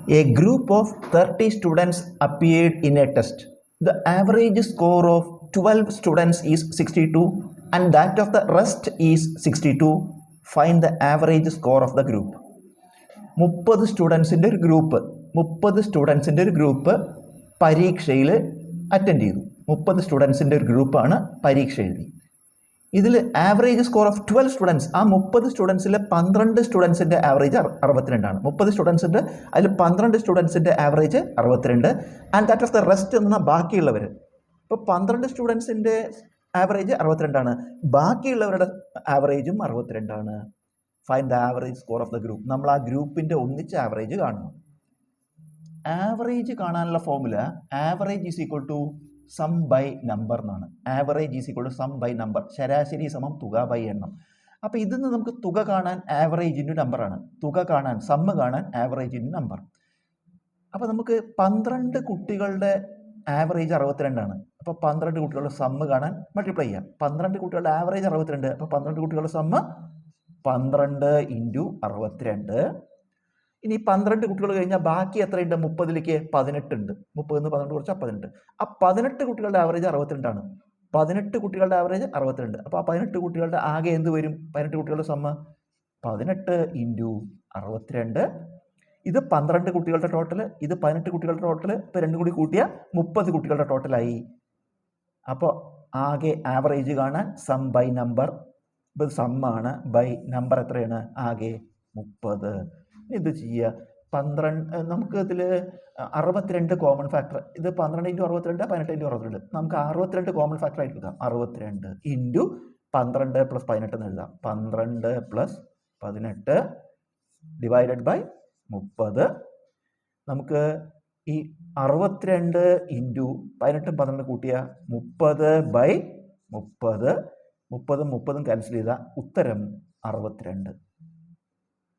A group of 30 students appeared in a test. The average score of 12 students is 62 and that of the rest is 62. Find the average score of the group. 30 സ്റ്റുഡൻസിൻ്റെ ഒരു group പരീക്ഷയിൽ attend ചെയ്തു. 30 സ്റ്റുഡൻസിൻ്റെ ഒരു ഗ്രൂപ്പാണ് പരീക്ഷ എഴുതി. ഇതിൽ average score of 12 students, ആ 30 സ്റ്റുഡൻസിലെ 12 സ്റ്റുഡൻസിൻ്റെ ആവറേജ് 62ആണ്. 30 സ്റ്റുഡൻസിൻ്റെ അതിൽ 12 സ്റ്റുഡൻസിൻ്റെ average 62 and that of the rest എന്ന ബാക്കിയുള്ളവർ. ഇപ്പോൾ 12 സ്റ്റുഡൻസിൻ്റെ ആവറേജ് 62ആണ്, ബാക്കിയുള്ളവരുടെ ആവറേജും 62ആണ്. Find the average score of the group. നമ്മൾ ആ ഗ്രൂപ്പിൻ്റെ ഒന്നിച്ച് ആവറേജ് കാണണം. ആവറേജ് കാണാനുള്ള formula average is equal to sum by number എന്നാണ്. Average is equal to sum by number, ശരാശരി സമം തുക ബൈ എണ്ണം. അപ്പോൾ ഇതിൽ നിന്ന് നമുക്ക് തുക കാണാൻ ആവറേജിൻ്റെ നമ്പറാണ്, തുക കാണാൻ സമ്മ് കാണാൻ ആവറേജിൻ്റെ നമ്പർ. അപ്പോൾ നമുക്ക് 12 കുട്ടികളുടെ ആവറേജ് 62ആണ്. അപ്പോൾ 12 കുട്ടികളുടെ സമ്മ് കാണാൻ മൾട്ടിപ്ലൈ ചെയ്യാം. 12 കുട്ടികളുടെ ആവറേജ് 62, അപ്പോൾ 12 കുട്ടികളുടെ സമ്മ് 12 × 62. ഇനി 12 കുട്ടികൾ കഴിഞ്ഞാൽ ബാക്കി എത്രയുണ്ട്? 30ലേക്ക് 18 ഉണ്ട്. 30 നിന്ന് 12 കുറച്ചാൽ 18. ആ 18 കുട്ടികളുടെ ആവറേജ് 62ആണ്. 18 കുട്ടികളുടെ ആവറേജ് 62. അപ്പോൾ ആ 18 കുട്ടികളുടെ ആകെ എന്ത് വരും? 18 കുട്ടികളുടെ സമ്മ് 18 × 62. ഇത് 12 കുട്ടികളുടെ ടോട്ടൽ, ഇത് 18 കുട്ടികളുടെ ടോട്ടൽ. ഇപ്പോൾ രണ്ടും കൂടി കൂട്ടിയാൽ 30 കുട്ടികളുടെ ടോട്ടലായി. അപ്പോൾ ആകെ ആവറേജ് കാണാൻ സം ബൈ നമ്പർ, ഇത് സമ്മാണ്, ബൈ നമ്പർ എത്രയാണ്? ആകെ 30. ഇത് ചെയ്യുക. 12 നമുക്ക് ഇതിൽ 62 കോമൺ ഫാക്ടർ. ഇത് 12 × 62, 18 × 62. നമുക്ക് 62 കോമൺ ഫാക്ടർ ആയിട്ട് എടുക്കാം. 62 × 12 + 18 എന്ന് എഴുതാം. 12 + 18 ഡിവൈഡഡ് ബൈ 30. നമുക്ക് ഈ 62 × 18 12 കൂട്ടിയ 30/30. 30 ക്യാൻസൽ ചെയ്താൽ ഉത്തരം 62.